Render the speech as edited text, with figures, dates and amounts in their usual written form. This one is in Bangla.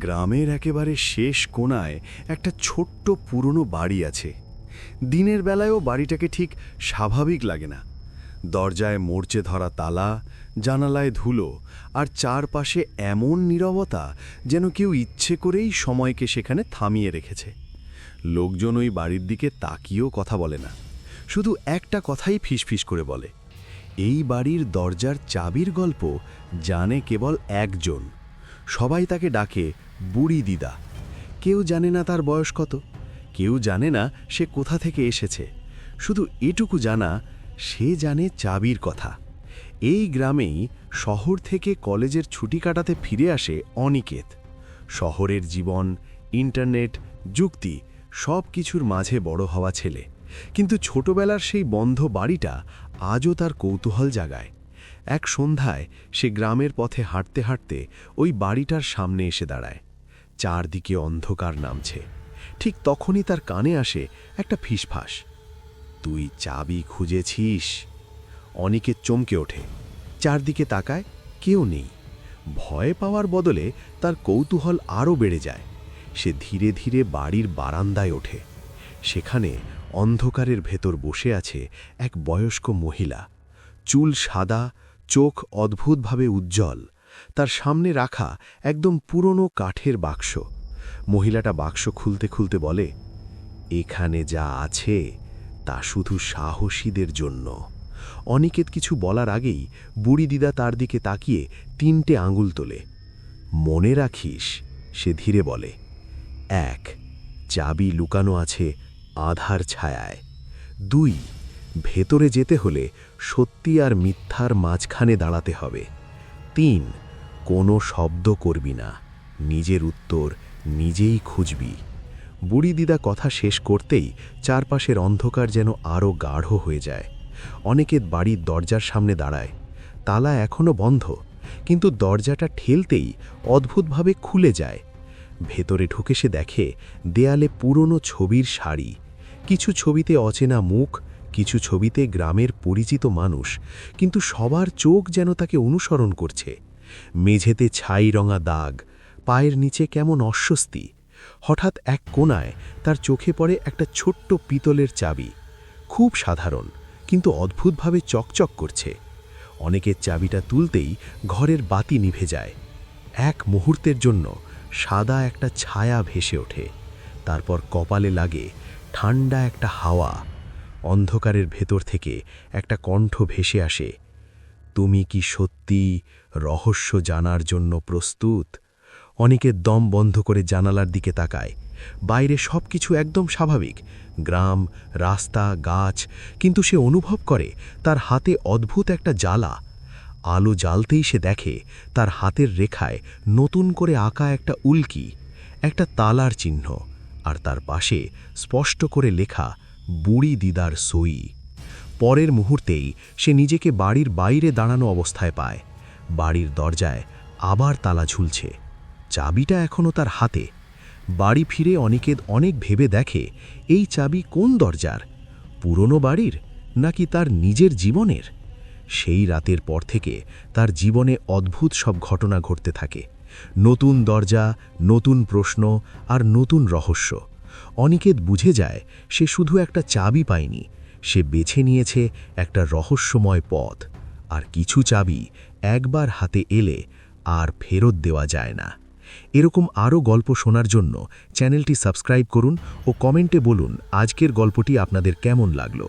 গ্রামের একেবারে শেষ কোণায় একটা ছোট্ট পুরনো বাড়ি আছে। দিনের বেলায়ও বাড়িটাকে ঠিক স্বাভাবিক লাগে না। দরজায় মরচে ধরা তালা, জানালায় ধুলো, আর চারপাশে এমন নীরবতা যেন কেউ ইচ্ছে করেই সময়কে সেখানে থামিয়ে রেখেছে। লোকজন ওই বাড়ির দিকে তাকিয়েও কথা বলে না, শুধু একটা কথাই ফিসফিস করে বলে, এই বাড়ির দরজার চাবির গল্প জানে কেবল একজন। সবাই তাকে ডাকে বুড়ি দিদা। কেউ জানে না তার বয়স কত, কেউ জানে না সে কোথা থেকে এসেছে। শুধু এটুকু জানা, সে জানে চাবির কথা। এই গ্রামেই শহর থেকে কলেজের ছুটি কাটাতে ফিরে আসে অনিকেত। শহরের জীবন, ইন্টারনেট, যুক্তি সব কিছুর মাঝে বড় হওয়া ছেলে, কিন্তু ছোটবেলার সেই বন্ধ বাড়িটা আজও তার কৌতূহল জাগায়। এক সন্ধ্যায় সে গ্রামের পথে হাঁটতে হাঁটতে ওই বাড়িটার সামনে এসে দাঁড়ায়। চারদিকে অন্ধকার নামছে। ঠিক তখনই তার কানে আসে একটা ফিসফাস, তুই চাবি খুঁজেছিস? অনিকেত চমকে ওঠে, চারদিকে তাকায়, কেউ নেই। ভয় পাওয়ার বদলে তার কৌতূহল আরও বেড়ে যায়। সে ধীরে ধীরে বাড়ির বারান্দায় ওঠে। সেখানে অন্ধকারের ভেতর বসে আছে এক বয়স্ক মহিলা। চুল সাদা, চোখ অদ্ভুতভাবে উজ্জ্বল। তার সামনে রাখা একদম পুরনো কাঠের বাক্স। মহিলাটা বাক্স খুলতে খুলতে বলে, এখানে যা আছে তা শুধু সাহসীদের জন্য। অনিকেত কিছু বলার আগেই বুড়ি দিদা তার দিকে তাকিয়ে 3টে আঙুল তোলে। মনে রাখিস, সে ধীরে বলে, 1, চাবি লুকানো আছে আধার ছায়ায়। 2, ভেতরে যেতে হলে সত্যি আর মিথ্যার মাঝখানে দাঁড়াতে হবে। 3, কোনো শব্দ করবি না, নিজের উত্তর নিজেই খুঁজবি। বুড়ি দিদা কথা শেষ করতেই চারপাশের অন্ধকার যেন আরও গাঢ় হয়ে যায়। অনিকেত বাড়ির দরজার সামনে দাঁড়ায়। তালা এখনও বন্ধ, কিন্তু দরজাটা ঠেলতেই অদ্ভুতভাবে খুলে যায়। ভেতরে ঢুকে সে দেখে দেয়ালে পুরনো ছবির সারি। কিছু ছবিতে অচেনা মুখ, কিছু ছবিতে গ্রামের পরিচিত মানুষ, কিন্তু সবার চোখ যেন তাকে অনুসরণ করছে। মেঝেতে ছাই রঙা দাগ, পায়ের নিচে কেমন অস্বস্তি। হঠাৎ এক কোণায় তার চোখে পড়ে একটা ছোট্ট পিতলের চাবি। খুব সাধারণ, কিন্তু অদ্ভুতভাবে চকচক করছে। অনেকের চাবিটা তুলতেই ঘরের বাতি নিভে যায়। এক মুহূর্তের জন্য সাদা একটা ছায়া ভেসে ওঠে, তারপর কপালে লাগে ঠান্ডা একটা হাওয়া। অন্ধকারের ভেতর থেকে একটা কণ্ঠ ভেসে আসে, তুমি কি সত্যি রহস্য জানার জন্য প্রস্তুত? অনিকেত দম বন্ধ করে জানালার দিকে তাকায়। বাইরে সবকিছু একদম স্বাভাবিক, গ্রাম, রাস্তা, গাছ, কিন্তু সে অনুভব করে তার হাতে অদ্ভুত একটা জ্বালা। আলো জ্বালতেই সে দেখে তার হাতের রেখায় নতুন করে আঁকা একটা উল্কি, একটা তালার চিহ্ন, আর তার পাশে স্পষ্ট করে লেখা বুড়ি দিদার সই। পরের মুহূর্তেই সে নিজেকে বাড়ির বাইরে দাঁড়ানো অবস্থায় পায়। বাড়ির দরজায় আবার তালা ঝুলছে, চাবিটা এখনও তার হাতে। বাড়ি ফিরে অনিকেত অনেক ভেবে দেখে, এই চাবি কোন দরজার? পুরনো বাড়ির, নাকি তার নিজের জীবনের? সেই রাতের পর থেকে তার জীবনে অদ্ভুত সব ঘটনা ঘটতে থাকে। নতুন দরজা, নতুন প্রশ্ন, আর নতুন রহস্য। অনিকেত বুঝে যায় সে শুধু একটা চাবি পায়নি, সে বেছে নিয়েছে একটা রহস্যময় পথ। আর কিছু চাবি একবার হাতে এলে আর ফেরত দেওয়া যায় না। এরকম আরও গল্প শোনার জন্য চ্যানেলটি সাবস্ক্রাইব করুন ও কমেন্টে বলুন আজকের গল্পটি আপনাদের কেমন লাগলো।